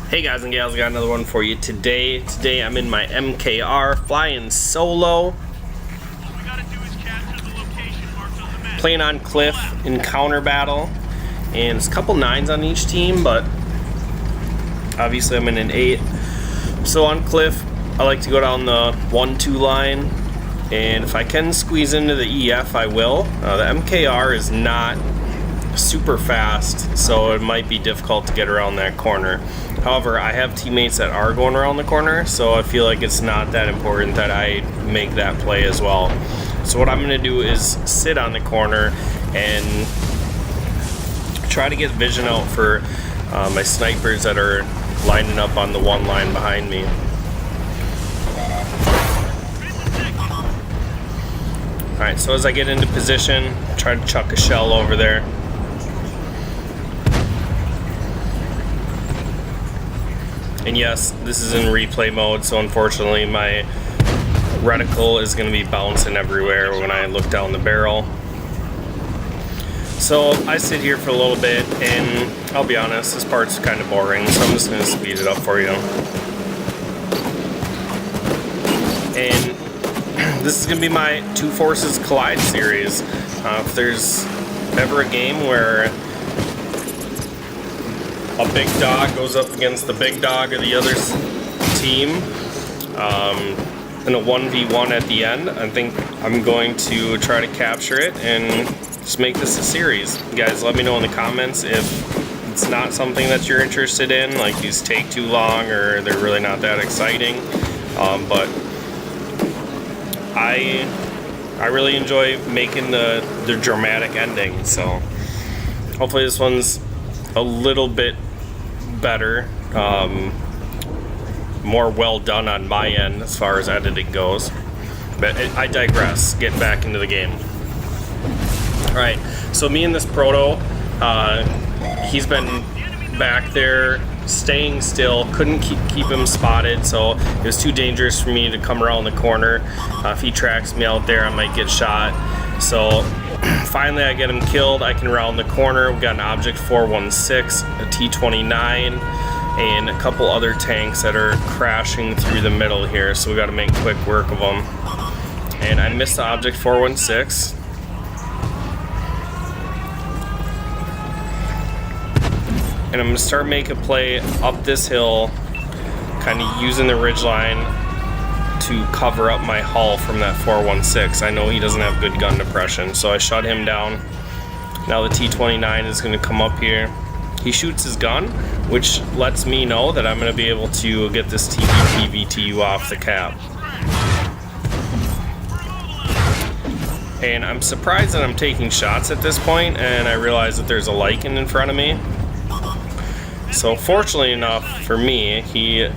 Hey guys and gals, I got another one for you today. Today I'm in my MKR flying solo. Playing on Cliff in counter battle. And it's a couple 9s on each team, but obviously I'm in an 8. So on Cliff, I like to go down the 1-2 line. And if I can squeeze into the EF, I will. The MKR is not super fast, so it might be difficult to get around that corner. However, I have teammates that are going around the corner, so I feel like it's not that important that I make that play as well. So what I'm going to do is sit on the corner and try to get vision out for my snipers that are lining up on the one line behind me. Alright, so as I get into position, try to chuck a shell over there. And yes, this is in replay mode, so unfortunately my reticle is going to be bouncing everywhere when I look down the barrel. So I sit here for a little bit, and I'll be honest, this part's kind of boring, so I'm just going to speed it up for you. And this is going to be my Two Forces Collide series. If there's ever a game where a big dog goes up against the big dog of the other team in a 1v1 at the end, I think I'm going to try to capture it and just make this a series. You guys, let me know in the comments if it's not something that you're interested in, like these take too long or they're really not that exciting. But I really enjoy making the dramatic ending, so hopefully this one's a little bit better, more well done on my end as far as editing goes, but I digress. Get back into the game. Alright, so me and this proto, he's been back there staying still, couldn't keep him spotted, so it was too dangerous for me to come around the corner. If he tracks me out there, I might get shot. So finally I get him killed. I can round the corner. We got an Object 416, a T-29, and a couple other tanks that are crashing through the middle here, so we got to make quick work of them. And I missed the Object 416. And I'm going to start making a play up this hill, kind of using the ridgeline to cover up my hull from that 416. I know he doesn't have good gun depression, so I shut him down. Now the T-29 is going to come up here. He shoots his gun, which lets me know that I'm going to be able to get this TVTU off the cap. And I'm surprised that I'm taking shots at this point, and I realize that there's a lichen in front of me. So fortunately enough for me, he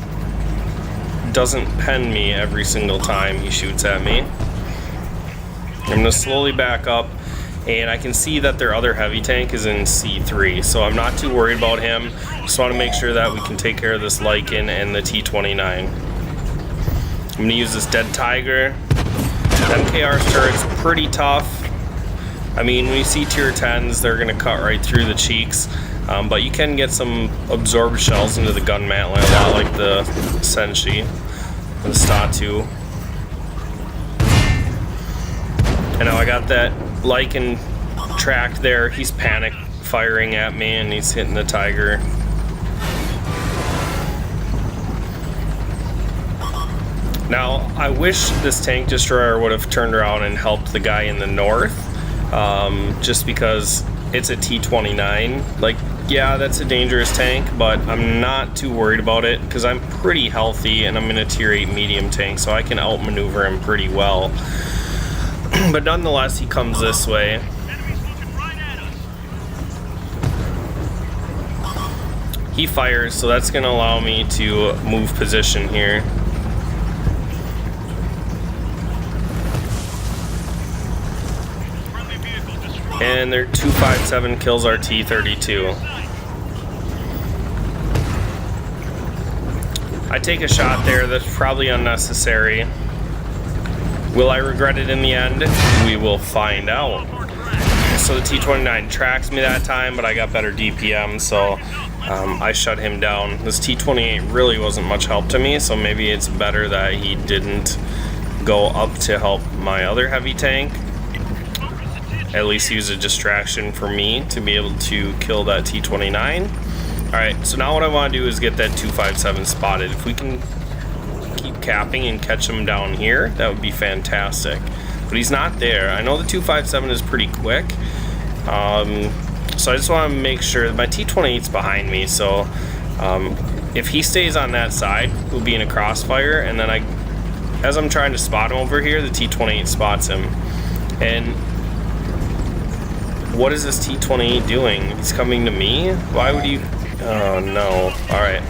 doesn't pen me every single time he shoots at me. I'm going to slowly back up, and I can see that their other heavy tank is in C3, so I'm not too worried about him. Just want to make sure that we can take care of this lichen and the T-29. I'm going to use this Dead Tiger. MKR's turret's pretty tough. I mean, when you see tier 10s, they're going to cut right through the cheeks. But you can get some absorbed shells into the gun mantlet, a lot like the Senshi, the Statu. And now I got that lichen tracked there. He's panic firing at me and he's hitting the Tiger. Now, I wish this tank destroyer would have turned around and helped the guy in the north, just because it's a T-29. Like, yeah, that's a dangerous tank, but I'm not too worried about it because I'm pretty healthy and I'm in a tier 8 medium tank, so I can outmaneuver him pretty well. But nonetheless, he comes this way. He fires, so that's going to allow me to move position here. And their 257 kills our T-32. I take a shot there that's probably unnecessary. Will I regret it in the end? We will find out. So the T-29 tracks me that time, but I got better DPM, so I shut him down. This T-28 really wasn't much help to me, so maybe it's better that he didn't go up to help my other heavy tank. At least he was a distraction for me to be able to kill that T-29. Alright, so now what I want to do is get that 257 spotted. If we can keep capping and catch him down here, that would be fantastic. But he's not there. I know the 257 is pretty quick. So I just want to make sure that my T-28's behind me. So if he stays on that side, we'll be in a crossfire. And then as I'm trying to spot him over here, the T-28 spots him. And what is this T-28 doing? He's coming to me? Why would you? Oh no. Alright.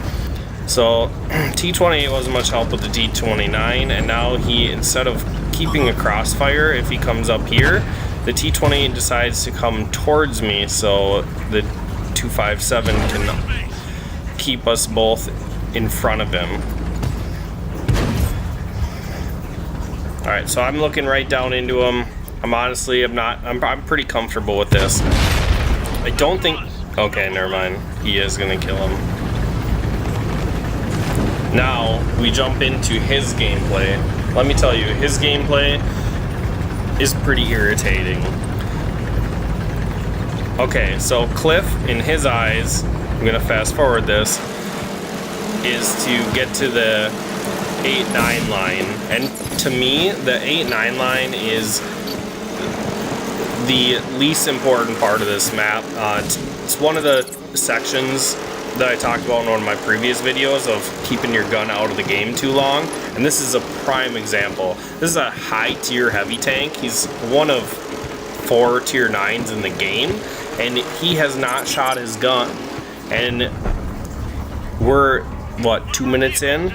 So T-28 wasn't much help with the T-29, and now he, instead of keeping a crossfire, if he comes up here, the T-28 decides to come towards me, so the 257 can keep us both in front of him. Alright, so I'm looking right down into him. I'm pretty comfortable with this. I don't think... Okay, never mind. He is gonna kill him. Now, we jump into his gameplay. Let me tell you, his gameplay is pretty irritating. Okay, so Cliff, in his eyes, I'm gonna fast forward this, is to get to the 8-9 line. And to me, the 8-9 line is the least important part of this map. It's one of the sections that I talked about in one of my previous videos of keeping your gun out of the game too long, and this is a prime example. This is a high tier heavy tank. He's one of 4 tier 9s in the game, and he has not shot his gun. And we're, what, 2 minutes in?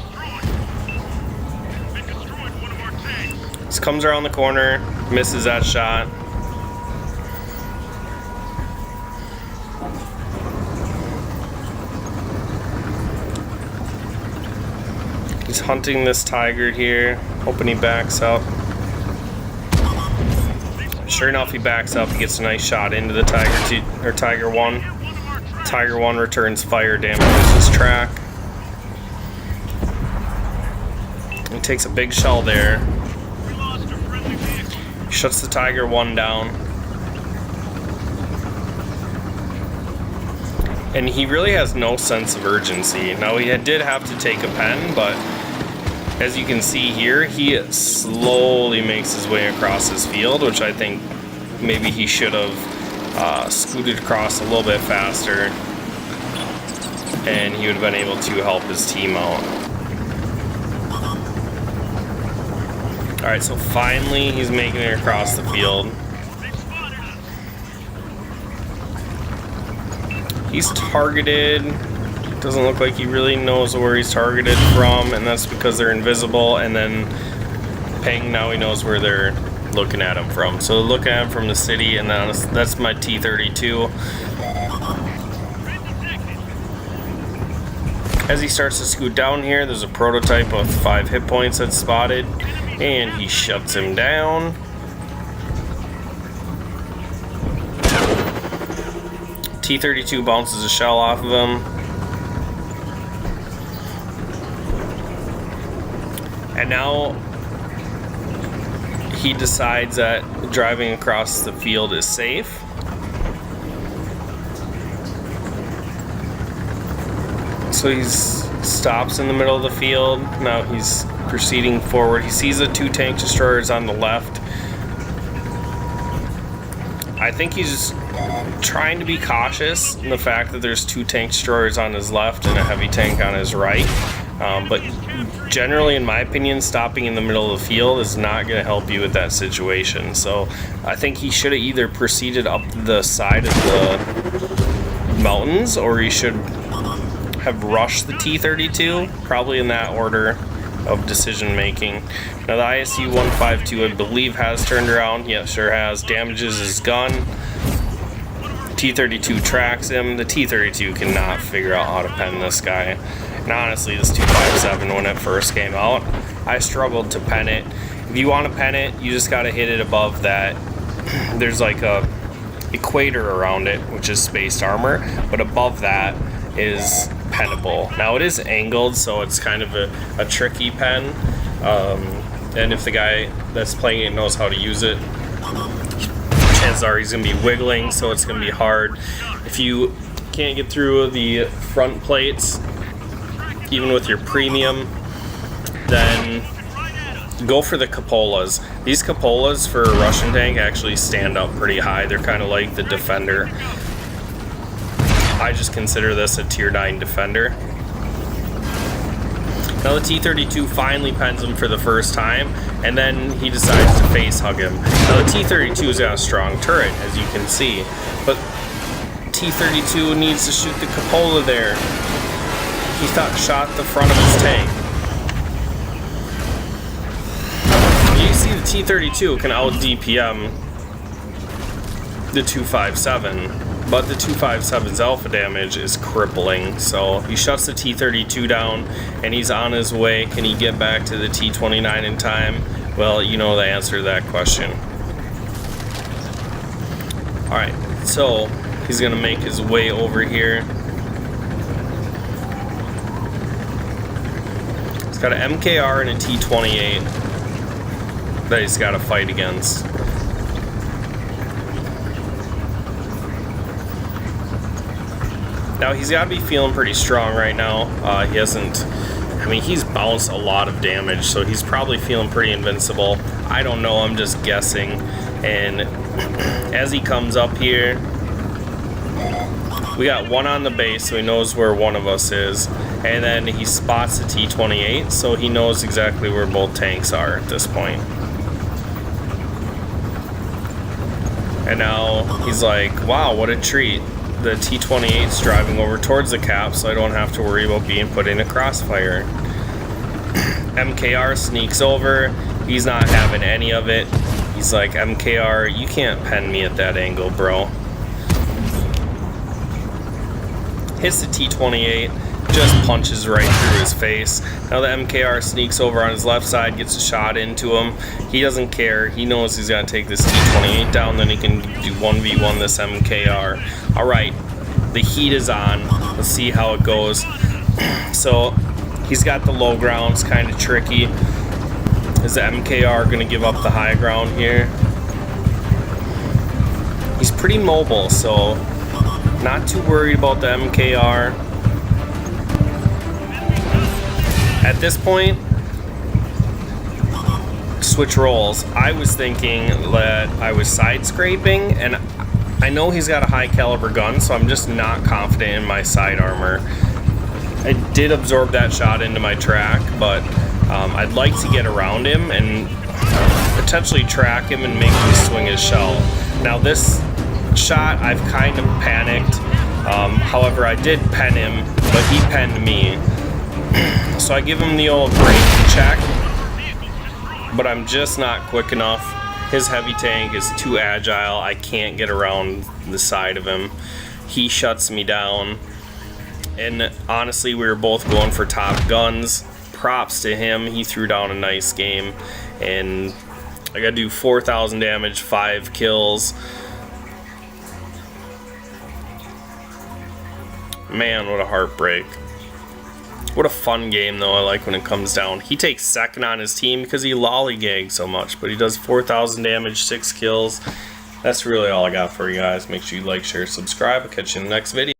This comes around the corner, misses that shot. He's hunting this tiger here, hoping he backs up. Sure enough, he backs up. He gets a nice shot into the Tiger 1. Tiger 1 returns fire, damages his track. He takes a big shell there. Shuts the Tiger 1 down. And he really has no sense of urgency. Now, he did have to take a pen, but as you can see here, he slowly makes his way across his field, which I think maybe he should have scooted across a little bit faster, and he would have been able to help his team out. Alright, so finally he's making it across the field. He's targeted. Doesn't look like he really knows where he's targeted from, and that's because they're invisible. And then ping, now he knows where they're looking at him from. So look at him from the city, and that's my T-32. As he starts to scoot down here, there's a prototype of 5 hit points that's spotted, and he shuts him down. T-32 bounces a shell off of him. And now he decides that driving across the field is safe. So he stops in the middle of the field. Now he's proceeding forward. He sees the 2 tank destroyers on the left. I think he's trying to be cautious in the fact that there's 2 tank destroyers on his left and a heavy tank on his right. But generally, in my opinion, stopping in the middle of the field is not going to help you with that situation. So I think he should have either proceeded up the side of the mountains, or he should have rushed the T-32, probably in that order of decision making. Now the ISU 152, I believe, has turned around. Yeah, sure has. Damages his gun. T-32 tracks him. The T-32 cannot figure out how to pen this guy. And honestly, this 257, when it first came out, I struggled to pen it. If you want to pen it, you just got to hit it above that. There's like a equator around it, which is spaced armor, but above that, is pennable. Now it is angled, so it's kind of a tricky pen, and if the guy that's playing it knows how to use it, chances are he's going to be wiggling, so it's going to be hard. If you can't get through the front plates, even with your premium, then go for the cupolas. These cupolas for a Russian tank actually stand up pretty high. They're kind of like the Defender. I just consider this a tier 9 Defender. Now the T-32 finally pens him for the first time, and then he decides to face hug him. Now the T-32's got a strong turret, as you can see, but T-32 needs to shoot the cupola there. He shot the front of his tank. You see the T-32 can out DPM the 257. But the 257's alpha damage is crippling, so he shuts the T-32 down, and he's on his way. Can he get back to the T-29 in time? Well, you know the answer to that question. Alright, so he's going to make his way over here. He's got an MKR and a T-28 that he's got to fight against. Now he's got to be feeling pretty strong right now. He hasn't, I mean, he's bounced a lot of damage, so he's probably feeling pretty invincible. I don't know, I'm just guessing. And as he comes up here, we got one on the base, so he knows where one of us is. And then he spots the T-28, so he knows exactly where both tanks are at this point. And now he's like, wow, what a treat. The T-28's driving over towards the cap, so I don't have to worry about being put in a crossfire. MKR sneaks over. He's not having any of it. He's like, MKR, you can't pen me at that angle, bro. Hits the T-28, just punches right through his face. Now the MKR sneaks over on his left side, gets a shot into him. He doesn't care. He knows he's got to take this T-28 down, then he can do 1v1 this MKR. Alright, the heat is on. Let's see how it goes. So, he's got the low ground. It's kind of tricky. Is the MKR going to give up the high ground here? He's pretty mobile, so not too worried about the MKR. At this point, switch roles. I was thinking that I was side scraping, and I know he's got a high caliber gun, so I'm just not confident in my side armor. I did absorb that shot into my track, but I'd like to get around him and potentially track him and make him swing his shell. Now this shot, I've kind of panicked. However, I did pen him, but he penned me. So I give him the old break check, but I'm just not quick enough. His heavy tank is too agile. I can't get around the side of him. He shuts me down. And honestly, we were both going for top guns. Props to him. He threw down a nice game. And I gotta do 4,000 damage, 5 kills. Man, what a heartbreak. What a fun game, though. I like when it comes down. He takes second on his team because he lollygags so much, but he does 4,000 damage, 6 kills. That's really all I got for you guys. Make sure you like, share, subscribe. I'll catch you in the next video.